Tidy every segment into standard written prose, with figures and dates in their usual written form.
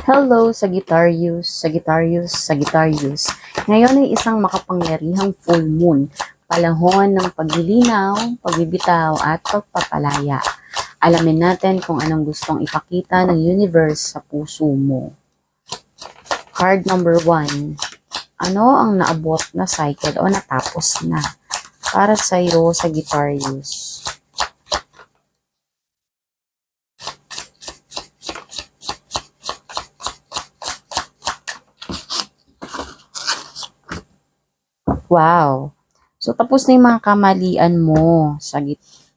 Hello, Sagittarius, Sagittarius, Sagittarius. Ngayon ay isang makapangyarihang full moon, panahon ng paglilinaw, pagbibitaw at pagpapalaya. Alamin natin kung anong gustong ipakita ng universe sa puso mo. Card number 1. Ano ang naabot na cycle o natapos na para sa iyo, Sagittarius? Wow. So, tapos na yung mga kamalian mo,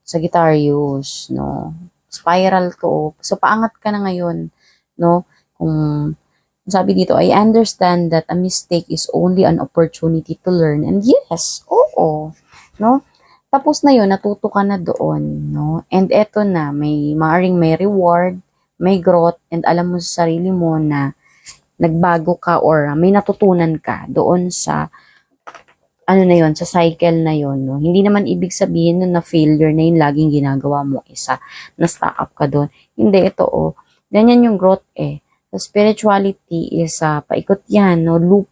Sagittarius, no? Spiral to. So, paangat ka na ngayon, no? Kung sabi dito, I understand that a mistake is only an opportunity to learn. And yes, oo, no? Tapos na yun, natuto ka na doon, no? And eto na, maaring may reward, may growth, and alam mo sa sarili mo na nagbago ka or may natutunan ka doon sa ano na yon, sa cycle na yon, no? Hindi naman ibig sabihin na failure na yun laging ginagawa mo isa, na stock up ka doon. Hindi, ito ganyan yung growth eh. The spirituality is paikot yan, no? Loop,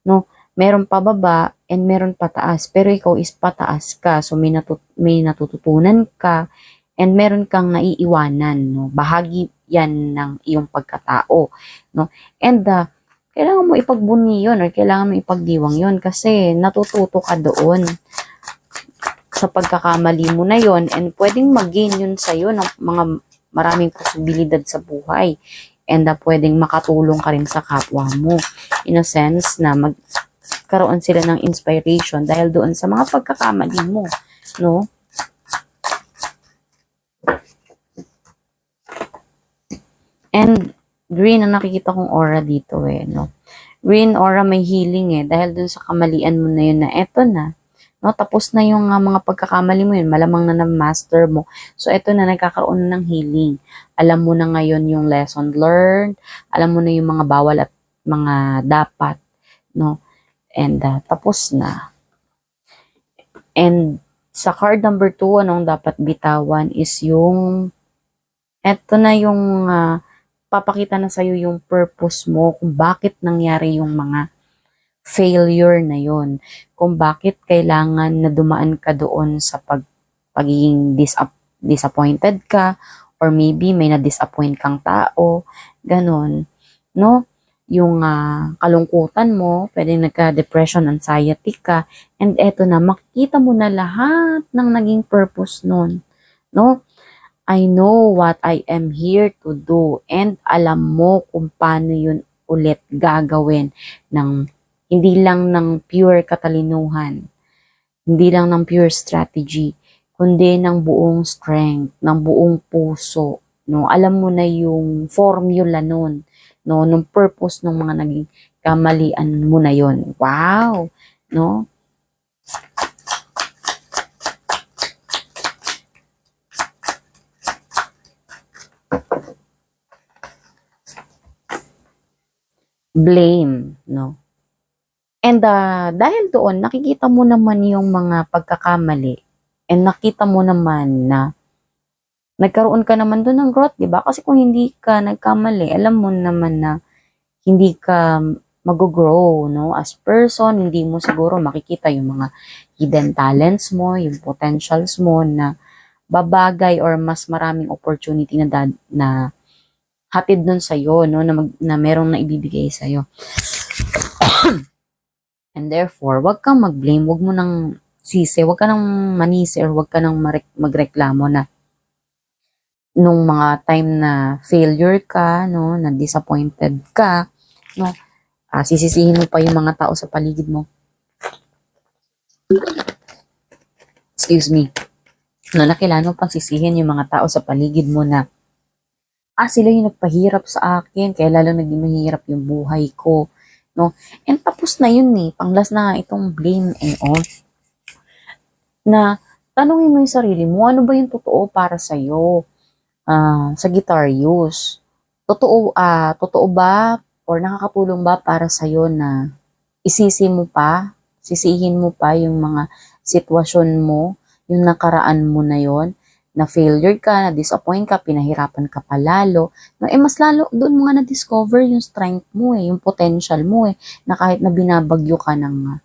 no? Meron pababa and meron pataas, pero ikaw is pataas ka, so may natututunan ka and meron kang naiiwanan, no? Bahagi yan ng iyong pagkatao, no? And kailangan mo ipagbunyi yun or kailangan mo ipagdiwang yun kasi natututo ka doon sa pagkakamali mo na yun and pwedeng mag-gain yun sa'yo ng mga maraming posibilidad sa buhay and pwedeng makatulong ka rin sa kapwa mo in a sense na magkaroon sila ng inspiration dahil doon sa mga pagkakamali mo, no? And green ang nakikita kong aura dito no? Green aura may healing dahil dun sa kamalian mo na yun na eto na, no? Tapos na yung mga pagkakamali mo yun, malamang na na-master mo. So, eto na, nagkakaroon ng healing. Alam mo na ngayon yung lesson learned, alam mo na yung mga bawal at mga dapat, no? And, tapos na. And, sa card number 2, anong dapat bitawan is yung, eto na yung, papakita na sa'yo yung purpose mo, kung bakit nangyari yung mga failure na yon, kung bakit kailangan na dumaan ka doon sa pagiging disappointed ka, or maybe may na-disappoint kang tao, ganon, no? Yung kalungkutan mo, pwedeng nagka-depression, anxiety ka, and eto na, makikita mo na lahat ng naging purpose nun, no? I know what I am here to do and alam mo kung paano yun ulit gagawin ng hindi lang ng pure katalinuhan, hindi lang ng pure strategy, kundi ng buong strength, ng buong puso, no? Alam mo na yung formula nun, no? Nung purpose ng mga naging kamalian mo na yon. Wow, no? Blame, no? And dahil doon, nakikita mo naman yung mga pagkakamali and nakita mo naman na nagkaroon ka naman doon ng growth, di ba? Kasi kung hindi ka nagkamali, alam mo naman na hindi ka mag-grow, no? As person, hindi mo siguro makikita yung mga hidden talents mo, yung potentials mo na babagay or mas maraming opportunity na hatid nun sa'yo, no? Na merong naibibigay sa'yo. And therefore, wag kang mag-blame, wag mo nang sisi, wag ka nang manisi or wag ka nang magreklamo na nung mga time na failure ka, no, na disappointed ka, no, sisisihin mo pa yung mga tao sa paligid mo. Excuse me. No, na kailangan mo pang sisihin yung mga tao sa paligid mo na sila yung nagpahirap sa akin, kaya lalo naging mahirap yung buhay ko, no? And tapos na yun panglas na itong blame na tanungin mo yung sarili mo, ano ba yung totoo para sa'yo, Sagittarius? Totoo ba or nakakatulong ba para sa'yo na sisihin mo pa yung mga sitwasyon mo, yung nakaraan mo na yon, na failure ka, na disappoint ka, pinahirapan ka palalo, no, mas lalo, doon mo nga na-discover yung strength mo yung potential mo na kahit na binabagyo ka ng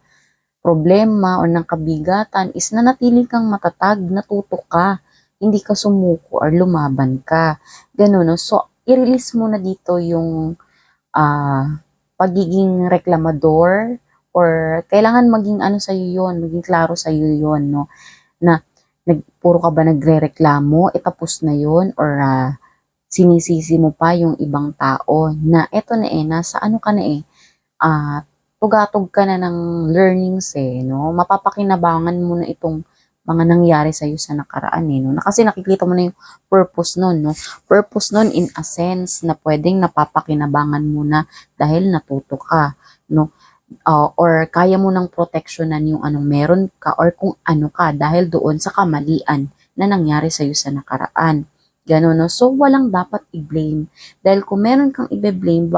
problema o ng kabigatan, is nanatili kang matatag, natuto ka, hindi ka sumuko or lumaban ka. Ganun, no? So, i-release mo na dito yung pagiging reklamador, or kailangan maging ano sa'yo yun, maging klaro sa'yo yun, no? Na puro ka ba nagre-reklamo, tapos na yun, or sinisisi mo pa yung ibang tao na eto na nasa ano ka na tugatog ka na ng learnings no? Mapapakinabangan mo na itong mga nangyari sa'yo sa nakaraan no? Na kasi nakikita mo na yung purpose nun, no? Purpose nun in a sense na pwedeng napapakinabangan mo na dahil natuto ka, no? Or kaya mo nang proteksyonan yung anong meron ka or kung ano ka dahil doon sa kamalian na nangyari sa'yo sa nakaraan. Ganun, no? So, walang dapat i-blame. Dahil kung meron kang i-blame,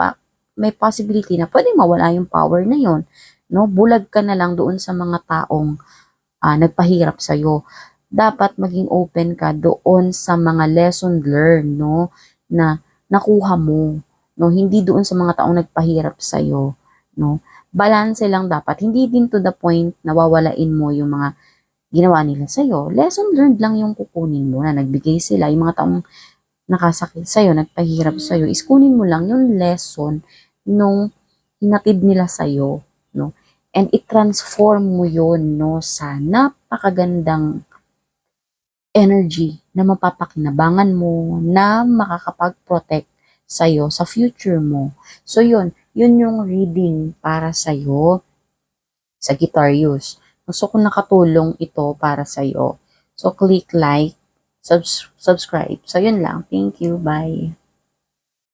may possibility na pwedeng mawala yung power na yon, no? Bulag ka na lang doon sa mga taong nagpahirap sa'yo. Dapat maging open ka doon sa mga lesson learned, no? Na nakuha mo, no? Hindi doon sa mga taong nagpahirap sa'yo, no? Balance lang dapat. Hindi din to the point na wawalain mo yung mga ginawa nila sa'yo. Lesson learned lang yung kukunin mo na nagbigay sila. Yung mga taong nakasakit sa'yo, nagpahirap sa'yo, is kunin mo lang yung lesson nung hinatid nila sa'yo, no? And i-transform mo yun, no, sa napakagandang energy na mapapakinabangan mo, na makakapag-protect sa'yo sa future mo. So yun yung reading para sa'yo sa Guitarius. So kung nakatulong ito para sa'yo, so click like, subscribe. So yun lang. Thank you. Bye.